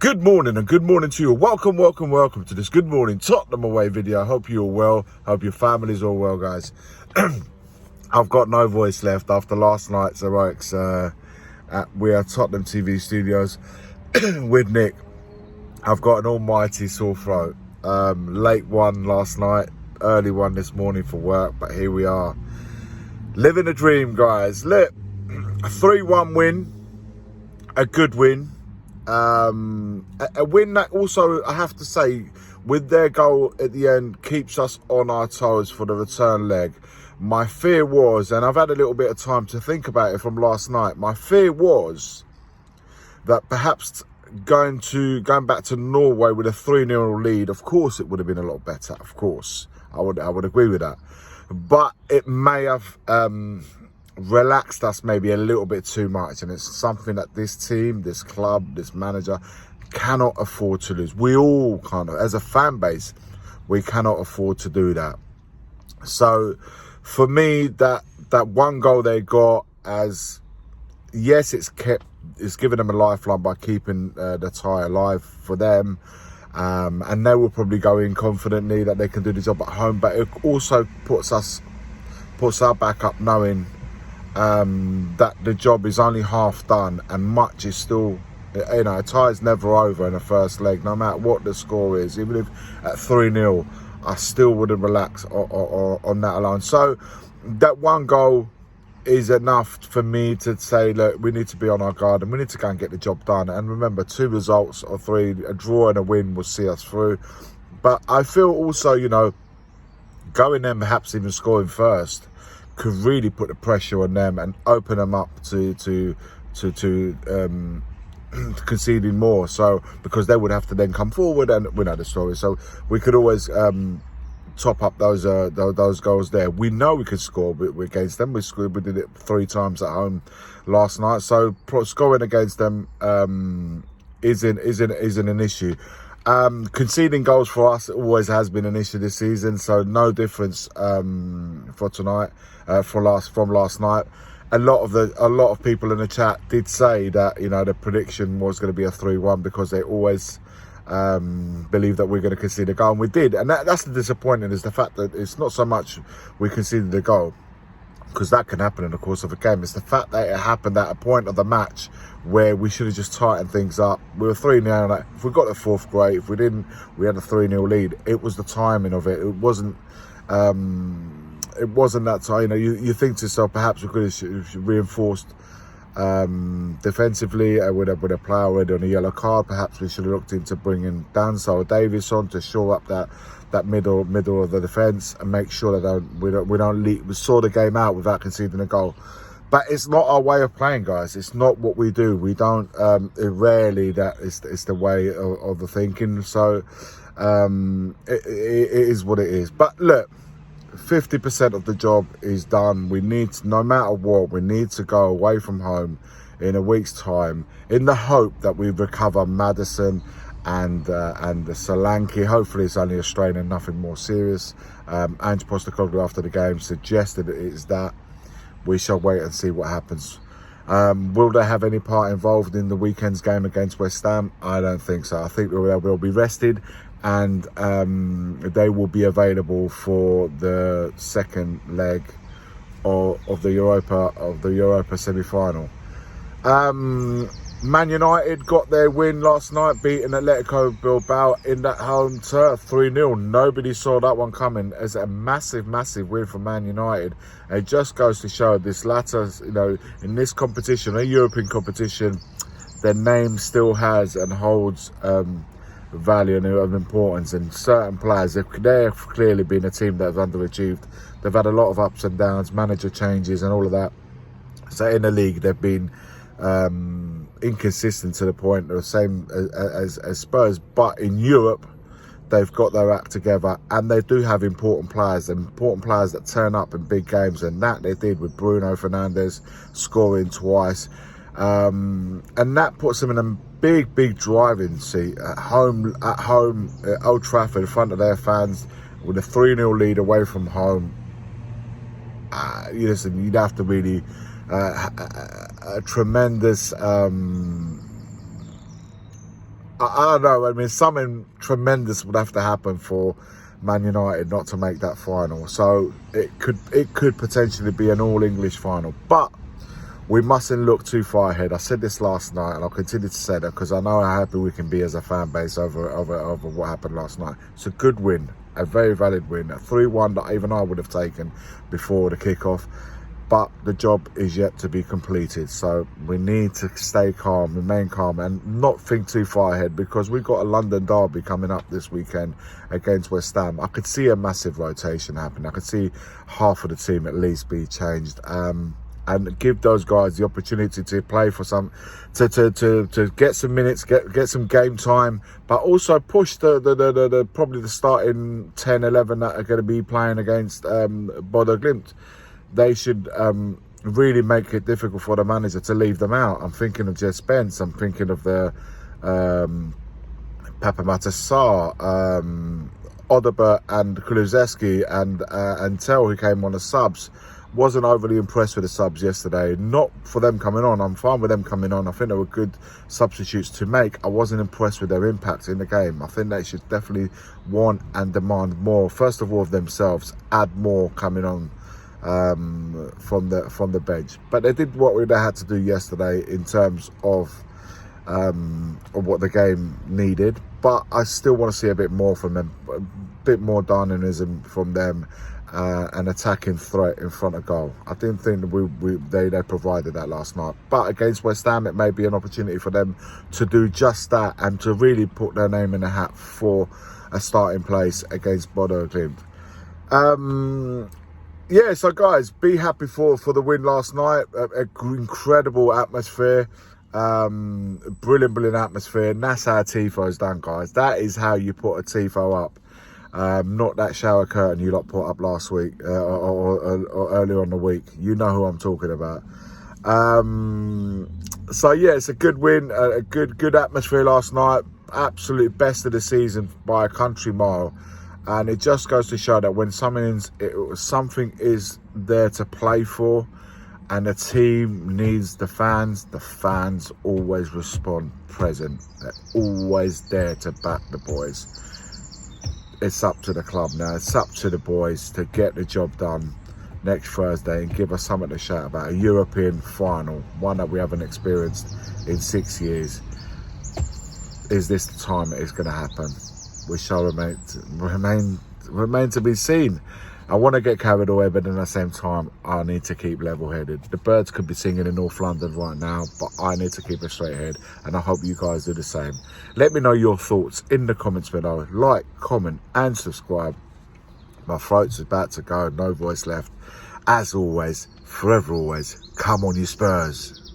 Good morning and good morning to you. Welcome to this Good Morning Tottenham away video. I hope you're well. Hope your family's all well, guys. I've got no voice left after last night's heroics we are Tottenham TV studios with Nick. I've got an almighty sore throat. Late one last night, early one this morning for work, but here we are. Living a dream, guys. Look, a 3-1 win, a good win. A win that also, I have to say, with their goal at the end, keeps us on our toes for the return leg. My fear was, and I've had a little bit of time to think about it from last night, my fear was that perhaps going back to Norway with a 3-0 lead, of course it would have been a lot better, of course. I would agree with that. But it may have relaxed us maybe a little bit too much, and it's something that this team, this club, this manager cannot afford to lose. We all kind of, as a fan base, we cannot afford to do that. So for me, that one goal they got, as yes, it's given them a lifeline by keeping the tie alive for them, and they will probably go in confidently that they can do the job at home, but it also puts our back up knowing that the job is only half done and much is still, a tie is never over in the first leg, no matter what the score is. Even if at 3-0, I still wouldn't relax on that alone. So that one goal is enough for me to say, look, we need to be on our guard and we need to go and get the job done. And remember, 2 results or 3, a draw and a win will see us through. But I feel also, going there, perhaps even scoring first, could really put the pressure on them and open them up to conceding more. So because they would have to then come forward, and we know the story. So we could always top up those goals there. We know we could score against them. We did it 3 times at home last night. So scoring against them isn't an issue. Conceding goals for us always has been an issue this season, so no difference for tonight, from last night. A lot of people in the chat did say that the prediction was going to be a 3-1 because they always believe that we're going to concede a goal, and we did. And that's the disappointing, is the fact that it's not so much we conceded a goal, because that can happen in the course of a game. It's the fact that it happened at a point of the match where we should have just tightened things up. We were 3-0. If we got the 4th, great. If we didn't, we had a 3-0 lead. It was the timing of it. It wasn't that time. You think to yourself, perhaps we could have reinforced defensively with a player already on a yellow card. Perhaps we should have looked into bringing Danso or Davis on to shore up that middle of the defence and make sure that we saw the game out without conceding a goal. But it's not our way of playing, guys. It's not what we do. We don't. Rarely that is the way of the thinking. So it is what it is. But look, 50% of the job is done. We need to, no matter what, we need to go away from home in a week's time in the hope that we recover Maddison and the Solanke. Hopefully it's only a strain and nothing more serious. Ange Postecoglou after the game suggested it is that. We shall wait and see what happens. Will they have any part involved in the weekend's game against West Ham? I don't think so. I think they will be rested, and they will be available for the second leg of the Europa semi-final. Man United got their win last night, beating Atletico Bilbao in that home turf 3-0. Nobody saw that one coming. As a massive win for Man United. It just goes to show this latter, in this competition, a European competition, their name still has and holds value and of importance. And certain players, they've clearly been a team that have underachieved. They've had a lot of ups and downs, manager changes and all of that. So in the league, they've been inconsistent to the point the same as Spurs, but in Europe they've got their act together, and they do have important players that turn up in big games, and that they did with Bruno Fernandes scoring twice, and that puts them in a big driving seat at home at Old Trafford in front of their fans with a 3-0 lead away from home. You'd have to really a tremendous I don't know. I mean, something tremendous would have to happen for Man United not to make that final. So it could potentially be an all-English final. But we mustn't look too far ahead. I said this last night, and I'll continue to say that because I know how happy we can be as a fan base over what happened last night. It's a good win, a very valid win, a 3-1 that even I would have taken before the kickoff. But the job is yet to be completed. So we need to stay calm, remain calm, and not think too far ahead, because we've got a London derby coming up this weekend against West Ham. I could see a massive rotation happen. I could see half of the team at least be changed. And give those guys the opportunity to play for some, to get some minutes, get some game time, but also push the probably the starting 10, 11 that are going to be playing against Bodo Glimt. They should really make it difficult for the manager to leave them out. I'm thinking of Jess Spence. I'm thinking of the Papa Matasar, Odobert and Kulusevski and Tell, who came on as subs. Wasn't overly impressed with the subs yesterday. Not for them coming on. I'm fine with them coming on. I think they were good substitutes to make. I wasn't impressed with their impact in the game. I think they should definitely want and demand more. First of all, of themselves, add more coming on from the bench. But they did what they had to do yesterday in terms of what the game needed. But I still want to see a bit more from them, a bit more dynamism from them. An attacking threat in front of goal. I didn't think that they provided that last night. But against West Ham, it may be an opportunity for them to do just that and to really put their name in the hat for a starting place against Bodo Glimt. Yeah, so guys, be happy for the win last night. Incredible atmosphere. Brilliant atmosphere. And that's how a TIFO's done, guys. That is how you put a TIFO up. Not that shower curtain you lot put up last week or earlier on the week. You know who I'm talking about. So yeah, it's a good win, a good atmosphere last night. Absolute best of the season by a country mile, and it just goes to show that when something is there to play for, and the team needs the fans always respond present. They're always there to back the boys. It's up to the club now. It's up to the boys to get the job done next Thursday and give us something to shout about. A European final, one that we haven't experienced in 6 years. Is this the time it is going to happen? We shall remain to be seen. I want to get carried away, but at the same time, I need to keep level-headed. The birds could be singing in North London right now, but I need to keep a straight head, and I hope you guys do the same. Let me know your thoughts in the comments below. Like, comment, and subscribe. My throat's about to go, no voice left. As always, forever always, come on you Spurs.